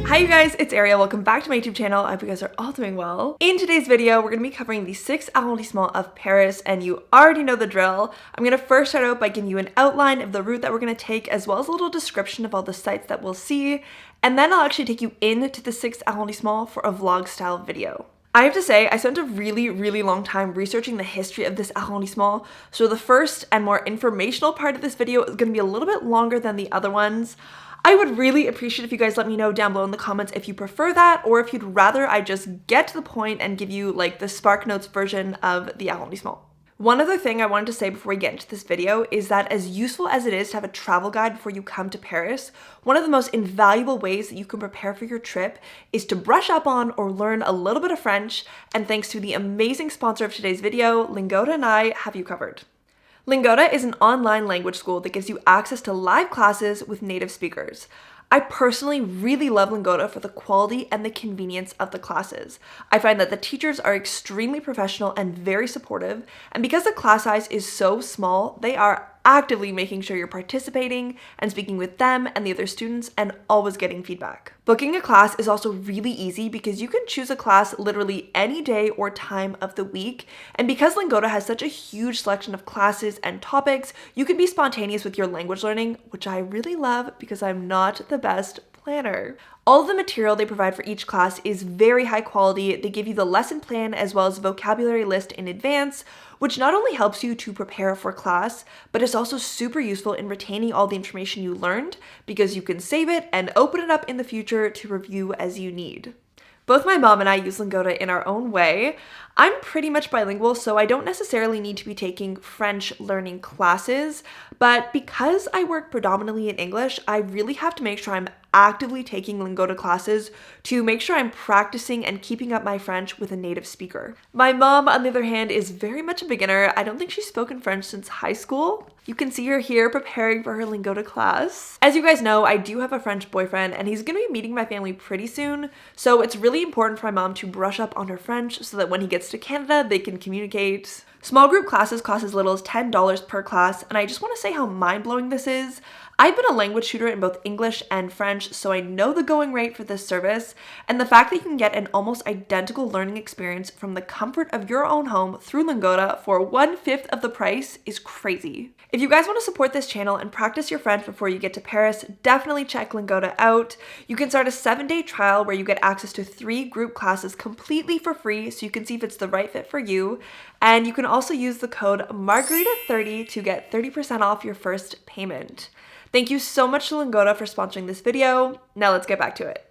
Hi you guys, it's Arielle. Welcome back to my YouTube channel. I hope you guys are all doing well. In today's video, we're going to be covering the 6 arrondissements of Paris, and you already know the drill. I'm going to first start out by giving you an outline of the route that we're going to take, as well as a little description of all the sites that we'll see, and then I'll actually take you into the 6th arrondissement for a vlog style video. I have to say, I spent a really long time researching the history of this arrondissement, so the first and more informational part of this video is going to be a little bit longer than the other ones. I would really appreciate if you guys let me know down below in the comments if you prefer that, or if you'd rather I just get to the point and give you like the Spark Notes version of the arrondissement. One other thing I wanted to say before we get into this video is that as useful as it is to have a travel guide before you come to Paris, one of the most invaluable ways that you can prepare for your trip is to brush up on or learn a little bit of French, and thanks to the amazing sponsor of today's video, Lingoda and I have you covered. Lingoda is an online language school that gives you access to live classes with native speakers. I personally really love Lingoda for the quality and the convenience of the classes. I find that the teachers are extremely professional and very supportive, and because the class size is so small, they are actively making sure you're participating and speaking with them and the other students and always getting feedback. Booking a class is also really easy because you can choose a class literally any day or time of the week, and because Lingoda has such a huge selection of classes and topics, you can be spontaneous with your language learning, which I really love because I'm not the best planner. All of the material they provide for each class is very high quality. They give you the lesson plan as well as a vocabulary list in advance, which not only helps you to prepare for class, but it's also super useful in retaining all the information you learned because you can save it and open it up in the future to review as you need. Both my mom and I use Lingoda in our own way. I'm pretty much bilingual, so I don't necessarily need to be taking French learning classes, but because I work predominantly in English, I really have to make sure I'm actively taking Lingoda classes to make sure I'm practicing and keeping up my French with a native speaker. My mom, on the other hand, is very much a beginner. I don't think she's spoken French since high school. You can see her here preparing for her Lingoda class. As you guys know, I do have a French boyfriend and he's gonna be meeting my family pretty soon, so it's really important for my mom to brush up on her French so that when he gets to Canada, they can communicate. Small group classes cost as little as $10 per class, and I just want to say how mind-blowing this is. I've been a language tutor in both English and French, so I know the going rate for this service, and the fact that you can get an almost identical learning experience from the comfort of your own home through Lingoda for 1/5 of the price is crazy. If you guys want to support this channel and practice your French before you get to Paris, definitely check Lingoda out. You can start a 7-day trial where you get access to 3 group classes completely for free so you can see if it's the right fit for you, and you can also use the code Margarita30 to get 30% off your first payment. Thank you so much to Lingoda for sponsoring this video. Now let's get back to it.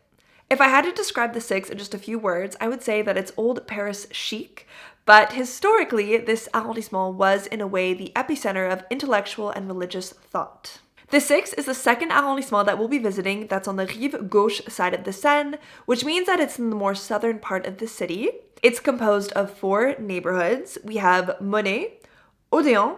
If I had to describe the 6 in just a few words, I would say that it's old Paris chic, but historically, this arrondissement was in a way the epicenter of intellectual and religious thought. The 6 is the second arrondissement that we'll be visiting that's on the rive gauche side of the Seine, which means that it's in the more southern part of the city. It's composed of 4 neighborhoods. We have Monet, Odéon,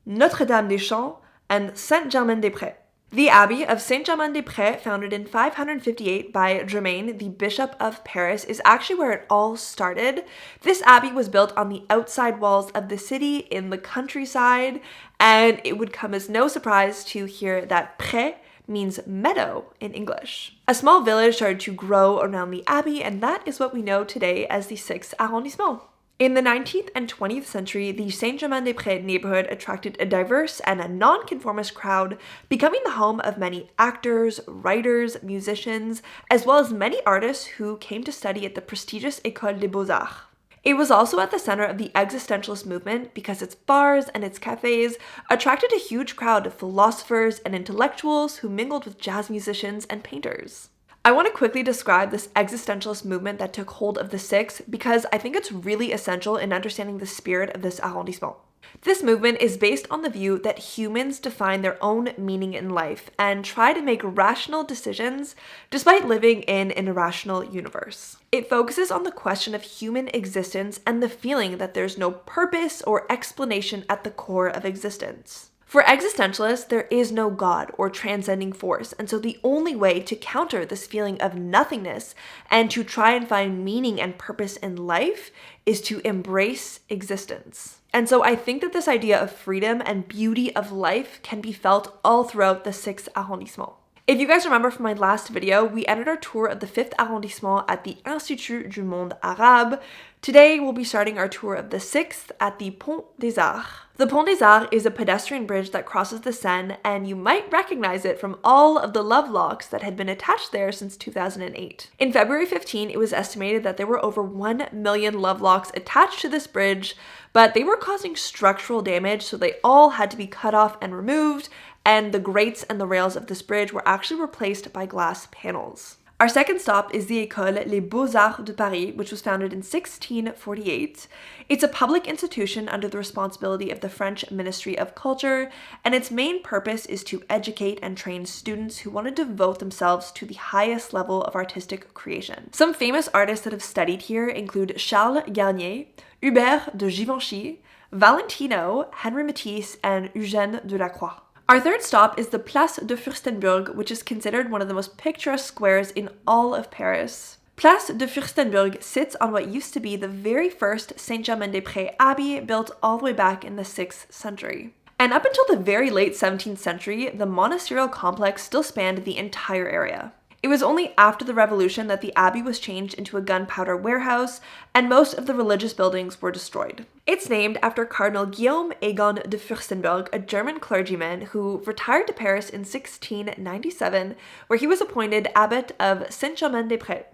Notre-Dame-des-Champs, and Saint-Germain-des-Prés. The Abbey of Saint-Germain-des-Prés, founded in 558 by Germain, the Bishop of Paris, is actually where it all started. This abbey was built on the outside walls of the city in the countryside, and it would come as no surprise to hear that Prés means meadow in English. A small village started to grow around the abbey, and that is what we know today as the 6th arrondissement. In the 19th and 20th century, the Saint-Germain-des-Prés neighborhood attracted a diverse and a non-conformist crowd, becoming the home of many actors, writers, musicians, as well as many artists who came to study at the prestigious École des Beaux-Arts. It was also at the center of the existentialist movement because its bars and its cafes attracted a huge crowd of philosophers and intellectuals who mingled with jazz musicians and painters. I want to quickly describe this existentialist movement that took hold of the 6 because I think it's really essential in understanding the spirit of this arrondissement. This movement is based on the view that humans define their own meaning in life and try to make rational decisions despite living in an irrational universe. It focuses on the question of human existence and the feeling that there's no purpose or explanation at the core of existence. For existentialists, there is no God or transcending force, and so the only way to counter this feeling of nothingness and to try and find meaning and purpose in life is to embrace existence. And so I think that this idea of freedom and beauty of life can be felt all throughout the 6th arrondissement. If you guys remember from my last video, we ended our tour of the 5th arrondissement at the Institut du Monde Arabe. Today, we'll be starting our tour of the 6th at the Pont des Arts. The Pont des Arts is a pedestrian bridge that crosses the Seine, and you might recognize it from all of the love locks that had been attached there since 2008. In February 15, it was estimated that there were over 1 million love locks attached to this bridge, but they were causing structural damage, so they all had to be cut off and removed, and the grates and the rails of this bridge were actually replaced by glass panels. Our second stop is the École, les Beaux-Arts de Paris, which was founded in 1648. It's a public institution under the responsibility of the French Ministry of Culture, and its main purpose is to educate and train students who want to devote themselves to the highest level of artistic creation. Some famous artists that have studied here include Charles Garnier, Hubert de Givenchy, Valentino, Henri Matisse, and Eugène Delacroix. Our third stop is the Place de Furstemberg, which is considered one of the most picturesque squares in all of Paris. Place de Furstemberg sits on what used to be the very first Saint-Germain-des-Prés abbey, built all the way back in the 6th century. And up until the very late 17th century, the monasterial complex still spanned the entire area. It was only after the Revolution that the abbey was changed into a gunpowder warehouse, and most of the religious buildings were destroyed. It's named after Cardinal Guillaume Egon de Furstemberg, a German clergyman who retired to Paris in 1697, where he was appointed abbot of Saint-Germain-des-Prés.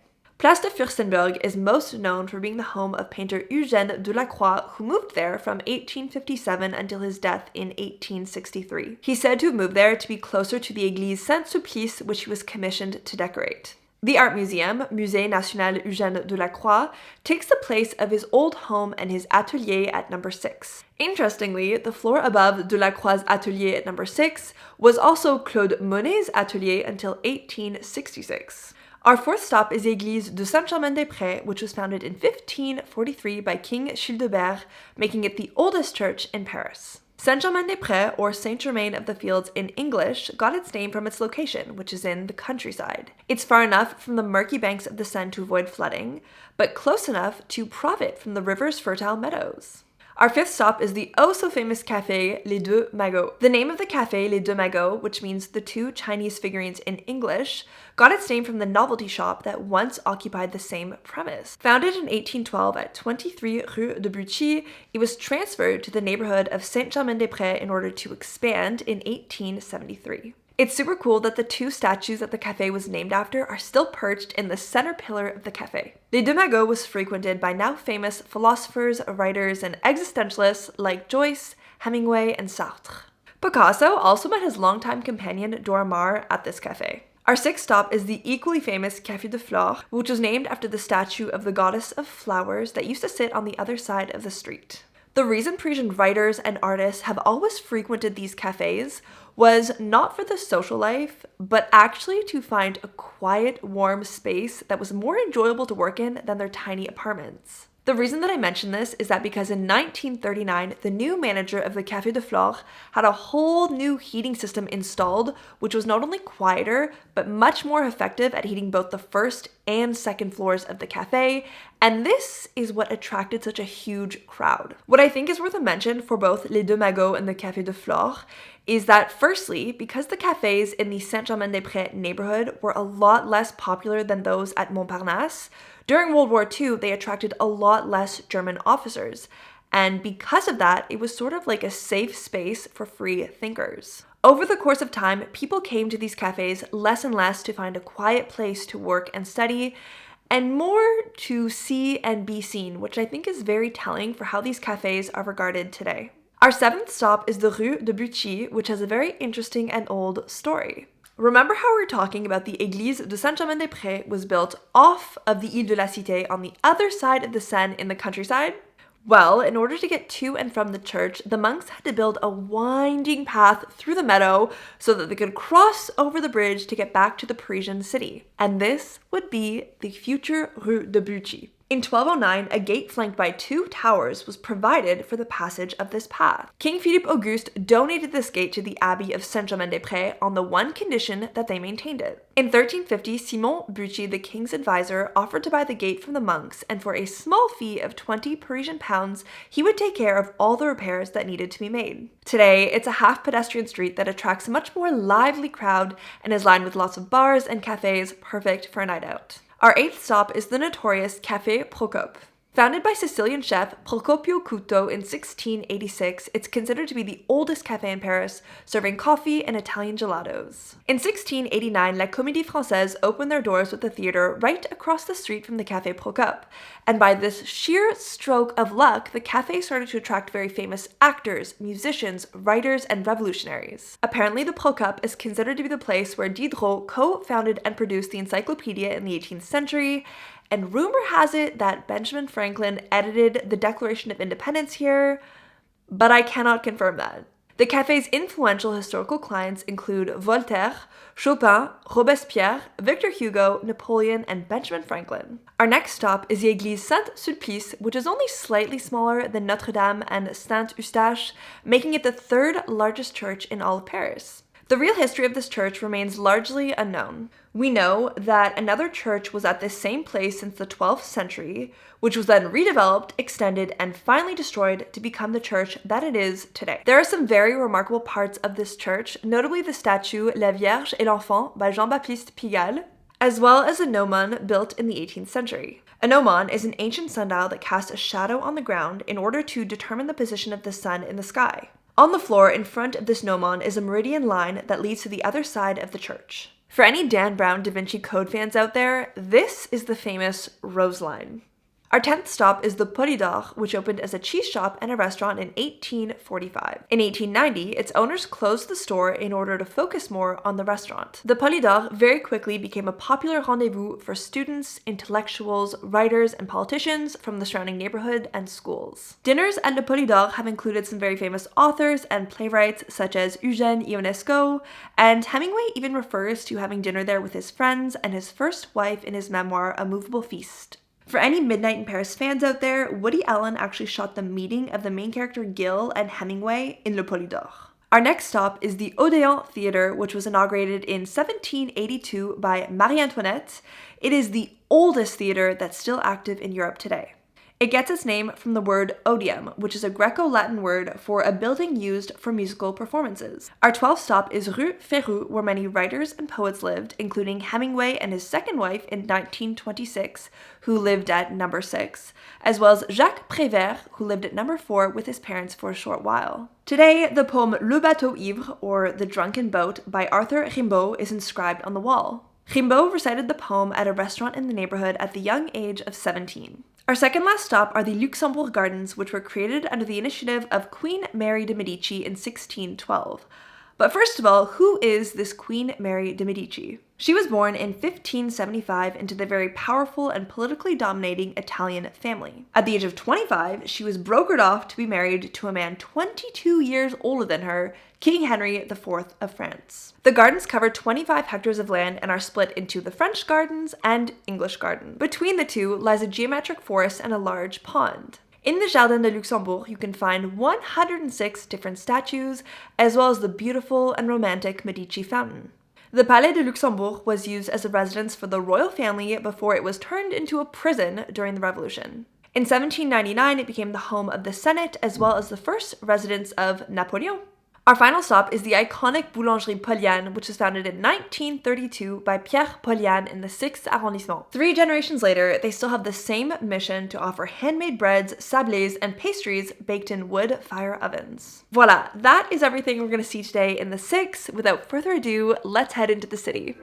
Place de Furstemberg is most known for being the home of painter Eugène Delacroix, who moved there from 1857 until his death in 1863. He's said to have moved there to be closer to the Église Saint-Sulpice, which he was commissioned to decorate. The art museum, Musée National Eugène Delacroix, takes the place of his old home and his atelier at number 6. Interestingly, the floor above Delacroix's atelier at number 6 was also Claude Monet's atelier until 1866. Our fourth stop is Église de Saint-Germain-des-Prés, which was founded in 1543 by King Childebert, making it the oldest church in Paris. Saint-Germain-des-Prés, or Saint-Germain of the Fields in English, got its name from its location, which is in the countryside. It's far enough from the murky banks of the Seine to avoid flooding, but close enough to profit from the river's fertile meadows. Our fifth stop is the oh-so-famous café, Les Deux Magots. The name of the café, Les Deux Magots, which means the two Chinese figurines in English, got its name from the novelty shop that once occupied the same premise. Founded in 1812 at 23 Rue de Buci, it was transferred to the neighborhood of Saint-Germain-des-Prés in order to expand in 1873. It's super cool that the two statues that the cafe was named after are still perched in the center pillar of the cafe. Les Deux Magots was frequented by now famous philosophers, writers, and existentialists like Joyce, Hemingway, and Sartre. Picasso also met his longtime companion Dora Maar at this cafe. Our sixth stop is the equally famous Café de Flore, which was named after the statue of the goddess of flowers that used to sit on the other side of the street. The reason Parisian writers and artists have always frequented these cafes was not for the social life, but actually to find a quiet, warm space that was more enjoyable to work in than their tiny apartments. The reason that I mention this is that because in 1939, the new manager of the Café de Flore had a whole new heating system installed, which was not only quieter, but much more effective at heating both the first and second floors of the cafe, and this is what attracted such a huge crowd. What I think is worth a mention for both Les Deux Magots and the Café de Flore is that firstly, because the cafes in the Saint-Germain-des-Prés neighborhood were a lot less popular than those at Montparnasse, during World War II, they attracted a lot less German officers, and because of that, it was sort of like a safe space for free thinkers. Over the course of time, people came to these cafes less and less to find a quiet place to work and study, and more to see and be seen, which I think is very telling for how these cafes are regarded today. Our seventh stop is the Rue de Buci, which has a very interesting and old story. Remember how we were talking about the Église de Saint-Germain-des-Prés was built off of the Ile de la Cité on the other side of the Seine in the countryside? Well, in order to get to and from the church, the monks had to build a winding path through the meadow so that they could cross over the bridge to get back to the Parisian city. And this would be the future Rue de Buci. In 1209, a gate flanked by 2 towers was provided for the passage of this path. King Philippe Auguste donated this gate to the Abbey of Saint-Germain-des-Prés on the one condition that they maintained it. In 1350, Simon Buci, the king's advisor, offered to buy the gate from the monks, and for a small fee of 20 Parisian pounds, he would take care of all the repairs that needed to be made. Today, it's a half-pedestrian street that attracts a much more lively crowd and is lined with lots of bars and cafes, perfect for a night out. Our 8th stop is the notorious Café Procope. Founded by Sicilian chef Procopio Cuto in 1686, it's considered to be the oldest café in Paris, serving coffee and Italian gelatos. In 1689, La Comédie Française opened their doors with a theater right across the street from the Café Procope, and by this sheer stroke of luck, the café started to attract very famous actors, musicians, writers, and revolutionaries. Apparently, the Procope is considered to be the place where Diderot co-founded and produced the encyclopedia in the 18th century, and rumor has it that Benjamin Franklin edited the Declaration of Independence here, but I cannot confirm that. The café's influential historical clients include Voltaire, Chopin, Robespierre, Victor Hugo, Napoleon, and Benjamin Franklin. Our next stop is the Église Saint-Sulpice, which is only slightly smaller than Notre Dame and Saint-Eustache, making it the 3rd largest church in all of Paris. The real history of this church remains largely unknown. We know that another church was at this same place since the 12th century, which was then redeveloped, extended, and finally destroyed to become the church that it is today. There are some very remarkable parts of this church, notably the statue La Vierge et l'Enfant by Jean-Baptiste Pigalle, as well as a gnomon built in the 18th century. A gnomon is an ancient sundial that casts a shadow on the ground in order to determine the position of the sun in the sky. On the floor in front of this gnomon is a meridian line that leads to the other side of the church. For any Dan Brown Da Vinci Code fans out there, this is the famous Rose Line. Our 10th stop is the Polidore, which opened as a cheese shop and a restaurant in 1845. In 1890, its owners closed the store in order to focus more on the restaurant. The Polidore very quickly became a popular rendezvous for students, intellectuals, writers, and politicians from the surrounding neighborhood and schools. Dinners at Le Polidore have included some very famous authors and playwrights such as Eugène, and Hemingway even refers to having dinner there with his friends and his first wife in his memoir, A Movable Feast. For any Midnight in Paris fans out there, Woody Allen actually shot the meeting of the main character Gil and Hemingway in Le Polidore. Our next stop is the Odéon Theatre, which was inaugurated in 1782 by Marie Antoinette. It is the oldest theatre that's still active in Europe today. It gets its name from the word odium, which is a Greco-Latin word for a building used for musical performances. Our 12th stop is Rue Férou, where many writers and poets lived, including Hemingway and his second wife in 1926, who lived at number 6, as well as Jacques Prévert, who lived at number 4 with his parents for a short while. Today, the poem Le Bateau Ivre, or The Drunken Boat, by Arthur Rimbaud is inscribed on the wall. Rimbaud recited the poem at a restaurant in the neighborhood at the young age of 17. Our second last stop are the Luxembourg Gardens, which were created under the initiative of Queen Mary de' Medici in 1612. But first of all, who is this Queen Mary de' Medici? She was born in 1575 into the very powerful and politically dominating Italian family. At the age of 25, she was brokered off to be married to a man 22 years older than her, King Henry IV of France. The gardens cover 25 hectares of land and are split into the French Gardens and English Garden. Between the two lies a geometric forest and a large pond. In the Jardin de Luxembourg, you can find 106 different statues, as well as the beautiful and romantic Medici fountain. The Palais de Luxembourg was used as a residence for the royal family before it was turned into a prison during the Revolution. In 1799, it became the home of the Senate, as well as the first residence of Napoleon. Our final stop is the iconic Boulangerie Poliàne, which was founded in 1932 by Pierre Poliàne in the 6th arrondissement. 3 generations later, they still have the same mission to offer handmade breads, sablés, and pastries baked in wood fire ovens. Voila, that is everything we're going to see today in the 6. Without further ado, let's head into the city.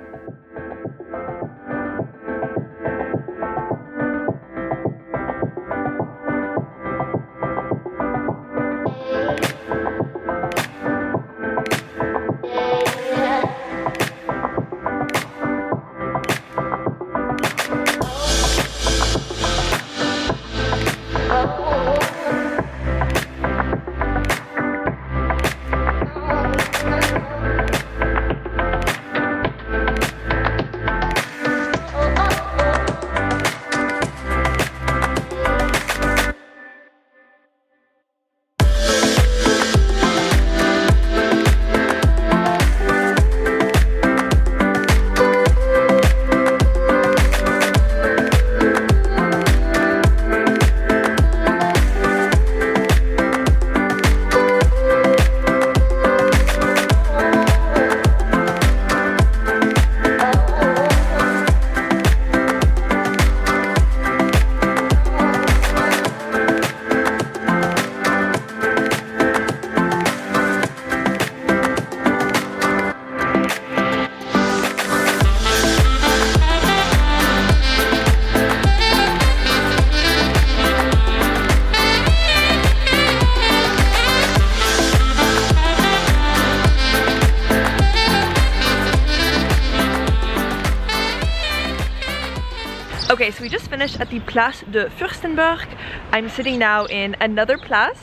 Okay, so we just finished at the Place de Furstemberg. I'm sitting now in another place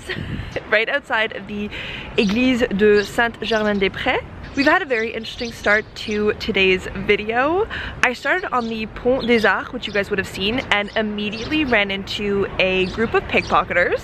right outside of the Église de Saint-Germain-des-Prés. We've had a very interesting start to today's video. I started on the Pont des Arts, which you guys would have seen, and immediately ran into a group of pickpocketers.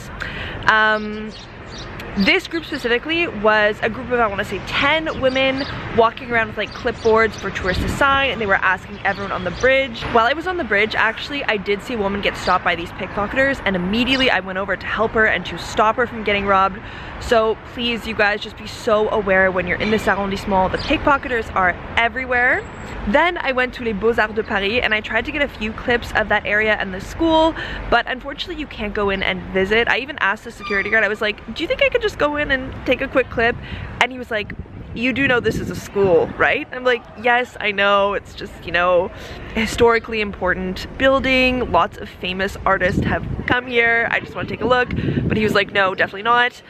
This group specifically was a group of, I want to say, 10 women walking around with like clipboards for tourists to sign, and they were asking everyone on the bridge. While I was on the bridge, actually, I did see a woman get stopped by these pickpocketers, and immediately I went over to help her and to stop her from getting robbed. So please, you guys, just be so aware when you're in this arrondissement. The pickpocketers are everywhere. Then I went to les Beaux-Arts de Paris, and I tried to get a few clips of that area and the school, but unfortunately you can't go in and visit. I even asked the security guard, I was like, do you think I could just go in and take a quick clip? And he was like, you do know this is a school, right? I'm like, yes, I know, it's just, you know, historically important building, lots of famous artists have come here, I just want to take a look. But he was like, no, definitely not.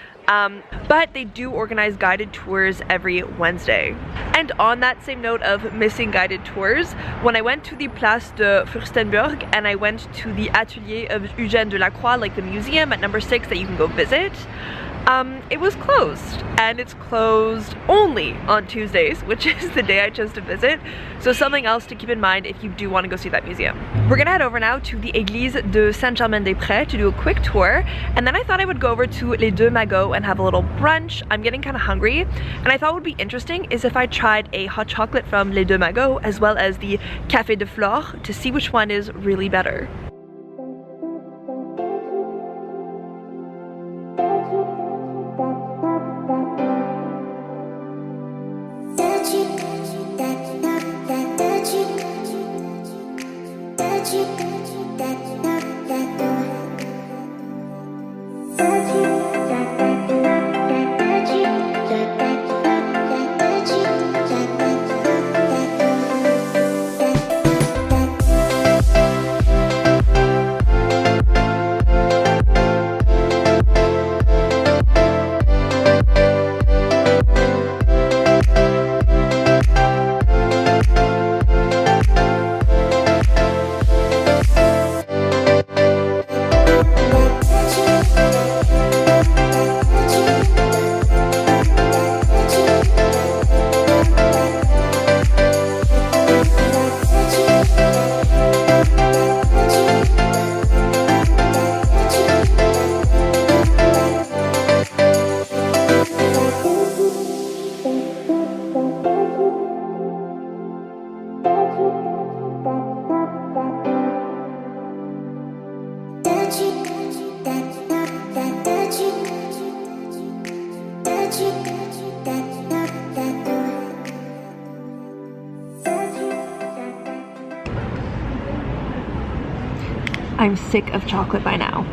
But they do organize guided tours every Wednesday. And on that same note of missing guided tours, when I went to the Place de Furstemberg and I went to the atelier of Eugène Delacroix, like the museum at number 6 that you can go visit, it was closed, and it's closed only on Tuesdays, which is the day I chose to visit. So something else to keep in mind if you do want to go see that museum. We're gonna head over now to the Église de Saint-Germain-des-Prés to do a quick tour, and then I thought I would go over to les Deux Magots and have a little brunch. I'm getting kind of hungry, and I thought what would be interesting is if I tried a hot chocolate from les Deux Magots as well as the Café de Flore to see which one is really better. I'm sick of chocolate by now.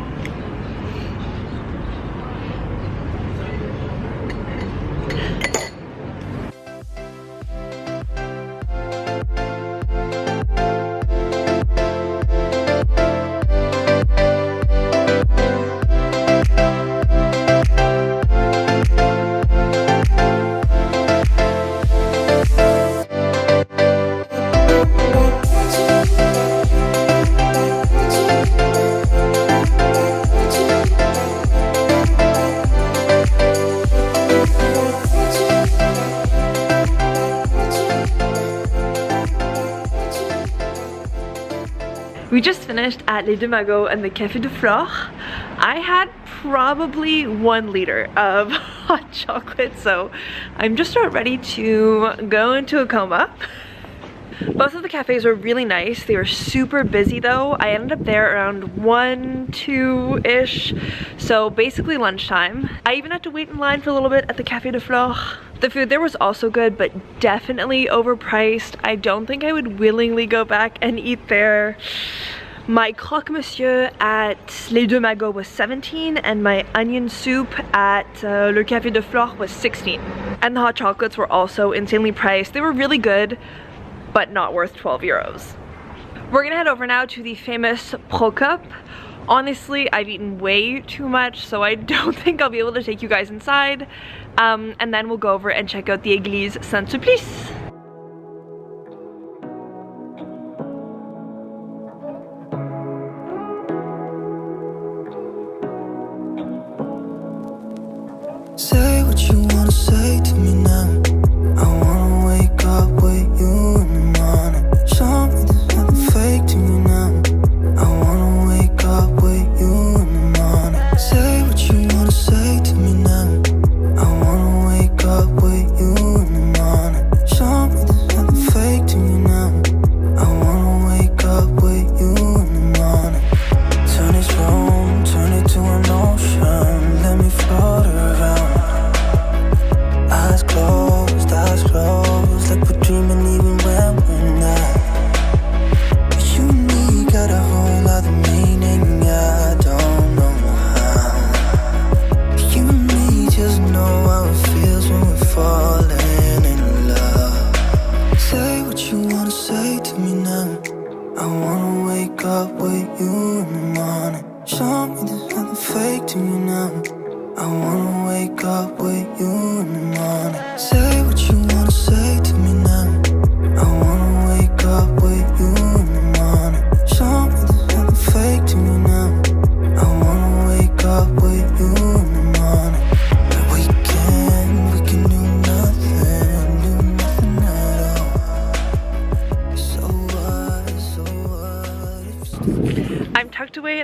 We just finished at Les Deux Magots and the Café de Flore. I had probably 1 liter of hot chocolate, so I'm just about ready to go into a coma. Both of the cafes were really nice. They were super busy though. I ended up there around 1, 2-ish, so basically lunchtime. I even had to wait in line for a little bit at the Café de Flore. The food there was also good, but definitely overpriced. I don't think I would willingly go back and eat there. My croque monsieur at Les Deux Magots was 17, and my onion soup at Le Café de Flore was 16. And the hot chocolates were also insanely priced. They were really good, but not worth 12 euros. We're gonna head over now to the famous Pro Cup. Honestly, I've eaten way too much, so I don't think I'll be able to take you guys inside. And then we'll go over and check out the Église Saint-Sulpice.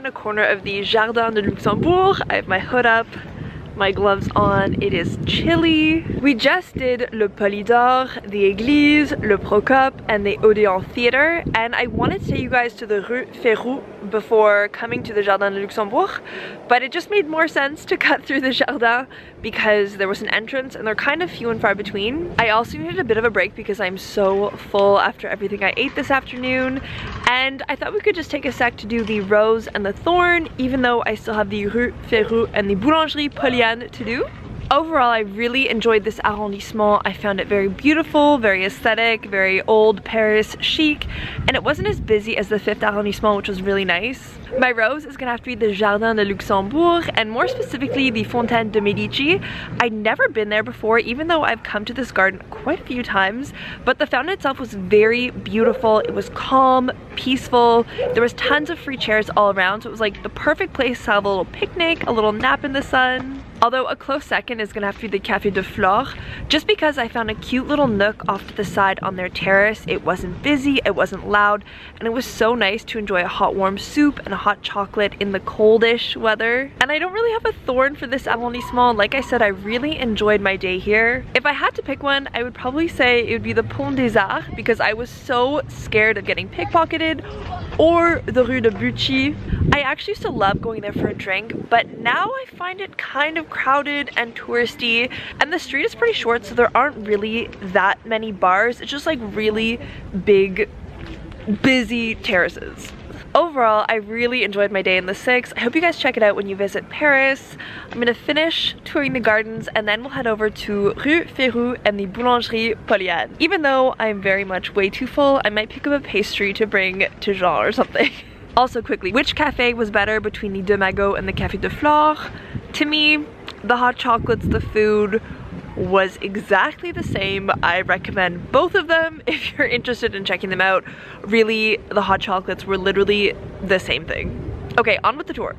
in a corner of the Jardin de Luxembourg. I have my hood up, my gloves on. It is chilly. We just did Le Polidore, the Église, Le Procope, and the Odéon theater, and I wanted to take you guys to the Rue Férou before coming to the Jardin de Luxembourg, but it just made more sense to cut through the Jardin because there was an entrance and they're kind of few and far between. I also needed a bit of a break because I'm so full after everything I ate this afternoon, and I thought we could just take a sec to do the Rose and the Thorn, even though I still have the Rue Férou and the Boulangerie Poliàne to do. Overall, I really enjoyed this arrondissement. I found it very beautiful, very aesthetic, very old Paris chic, and it wasn't as busy as the 5th arrondissement, which was really nice. My rose is gonna have to be the Jardin de Luxembourg, and more specifically the Fontaine de Medici. I'd never been there before, even though I've come to this garden quite a few times, but the fountain itself was very beautiful. It was calm, peaceful. There was tons of free chairs all around, so it was like the perfect place to have a little picnic, a little nap in the sun. Although a close second is gonna have to be the Café de Flore, just because I found a cute little nook off to the side on their terrace. It wasn't busy, it wasn't loud, and it was so nice to enjoy a hot warm soup and a hot chocolate in the coldish weather. And I don't really have a thorn for this arrondissement. Like I said, I really enjoyed my day here. If I had to pick one, I would probably say it would be the Pont des Arts, because I was so scared of getting pickpocketed, or the Rue de Buci. I actually used to love going there for a drink, but now I find it kind of crowded and touristy, and the street is pretty short, so there aren't really that many bars. It's just like really big, busy terraces. Overall, I really enjoyed my day in the 6. I hope you guys check it out when you visit Paris. I'm gonna finish touring the gardens and then we'll head over to Rue Férou and the Boulangerie Poliàne. Even though I'm very much way too full, I might pick up a pastry to bring to Jean or something. Also quickly, which cafe was better between the Deux Magots and the Café de Flore? To me, the hot chocolates, the food was exactly the same. I recommend both of them if you're interested in checking them out. Really, the hot chocolates were literally the same thing. Okay, on with the tour.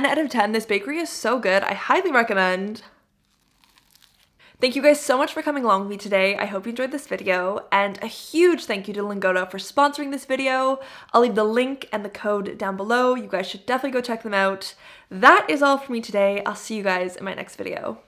Out of 10. This bakery is so good. I highly recommend. Thank you guys so much for coming along with me today. I hope you enjoyed this video, and a huge thank you to Lingoda for sponsoring this video. I'll leave the link and the code down below. You guys should definitely go check them out. That is all for me today. I'll see you guys in my next video.